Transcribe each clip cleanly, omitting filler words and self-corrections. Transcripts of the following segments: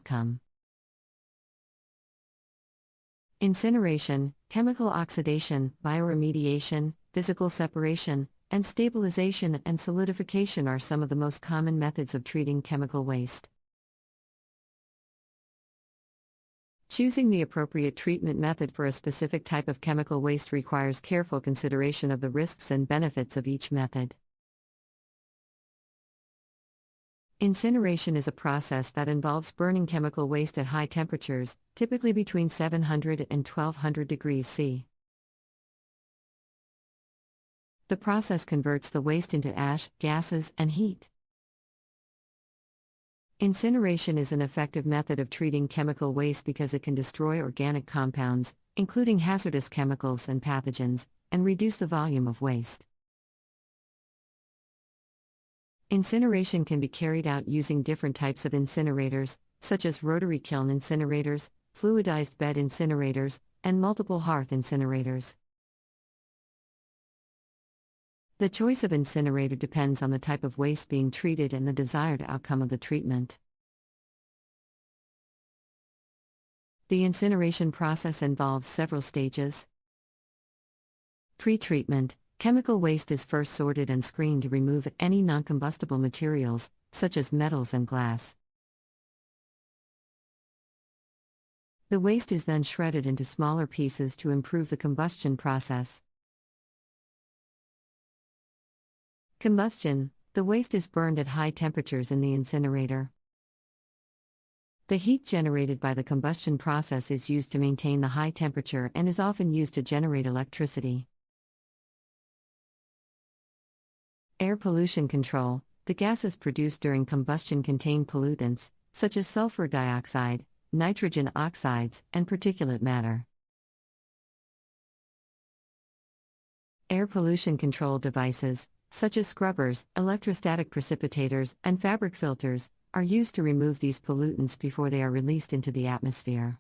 outcome. Incineration, chemical oxidation, bioremediation, physical separation, and stabilization and solidification are some of the most common methods of treating chemical waste. Choosing the appropriate treatment method for a specific type of chemical waste requires careful consideration of the risks and benefits of each method. Incineration is a process that involves burning chemical waste at high temperatures, typically between 700 and 1200 degrees C. The process converts the waste into ash, gases, and heat. Incineration is an effective method of treating chemical waste because it can destroy organic compounds, including hazardous chemicals and pathogens, and reduce the volume of waste. Incineration can be carried out using different types of incinerators, such as rotary kiln incinerators, fluidized bed incinerators, and multiple hearth incinerators. The choice of incinerator depends on the type of waste being treated and the desired outcome of the treatment. The incineration process involves several stages. Pre-treatment: chemical waste is first sorted and screened to remove any non-combustible materials, such as metals and glass. The waste is then shredded into smaller pieces to improve the combustion process. Combustion: the waste is burned at high temperatures in the incinerator. The heat generated by the combustion process is used to maintain the high temperature and is often used to generate electricity. Air pollution control: the gases produced during combustion contain pollutants, such as sulfur dioxide, nitrogen oxides, and particulate matter. Air pollution control devices, such as scrubbers, electrostatic precipitators, and fabric filters, are used to remove these pollutants before they are released into the atmosphere.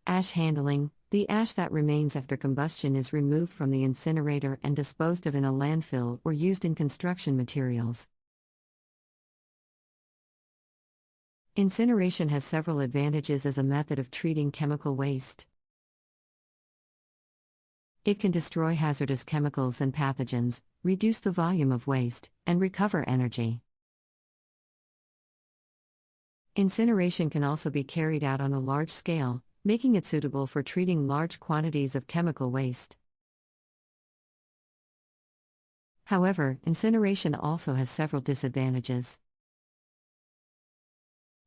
Ash handling: the ash that remains after combustion is removed from the incinerator and disposed of in a landfill or used in construction materials. Incineration has several advantages as a method of treating chemical waste. It can destroy hazardous chemicals and pathogens, reduce the volume of waste, and recover energy. Incineration can also be carried out on a large scale, making it suitable for treating large quantities of chemical waste. However, incineration also has several disadvantages.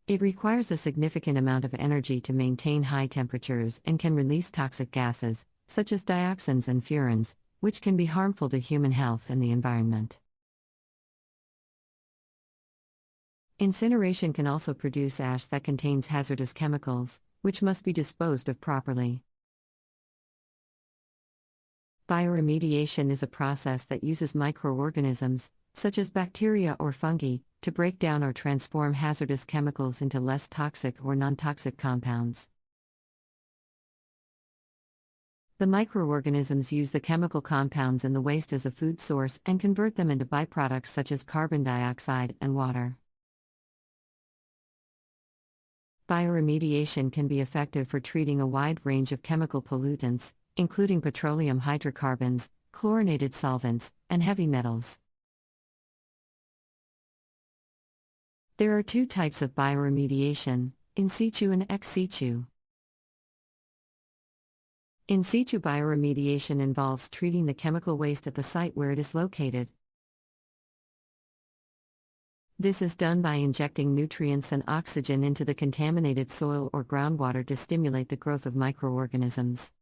It requires a significant amount of energy to maintain high temperatures and can release toxic gases, such as dioxins and furans, which can be harmful to human health and the environment. Incineration can also produce ash that contains hazardous chemicals, which must be disposed of properly. Bioremediation is a process that uses microorganisms, such as bacteria or fungi, to break down or transform hazardous chemicals into less toxic or non-toxic compounds. The microorganisms use the chemical compounds in the waste as a food source and convert them into byproducts such as carbon dioxide and water. Bioremediation can be effective for treating a wide range of chemical pollutants, including petroleum hydrocarbons, chlorinated solvents, and heavy metals. There are two types of bioremediation: in situ and ex situ. In situ bioremediation involves treating the chemical waste at the site where it is located. This is done by injecting nutrients and oxygen into the contaminated soil or groundwater to stimulate the growth of microorganisms.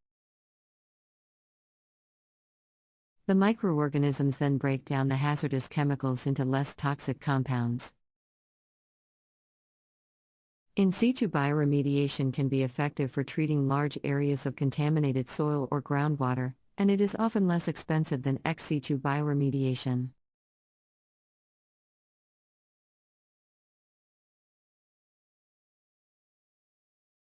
The microorganisms then break down the hazardous chemicals into less toxic compounds. In situ bioremediation can be effective for treating large areas of contaminated soil or groundwater, and it is often less expensive than ex situ bioremediation.